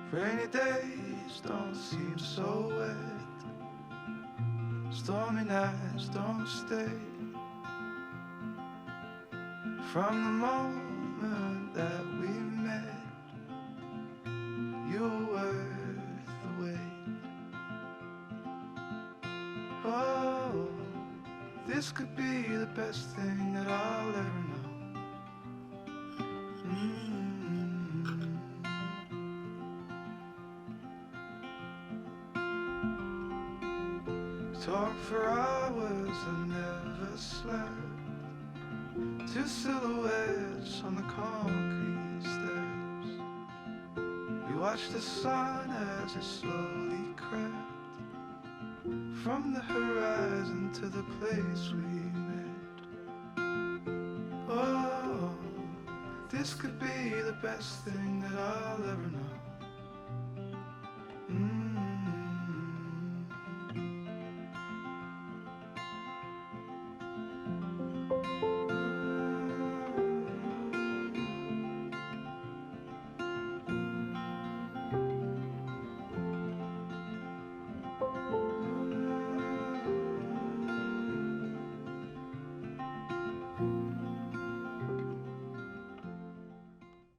Rainy days don't seem so wet. Stormy nights don't stay. From the moment that we met, you were worth the wait. Oh, this could be the best thing that I'll ever know. Talk for hours and never slept. Two silhouettes on the concrete steps. We watched the sun as it slowly crept from the horizon to the place we met. Oh, this could be the best thing that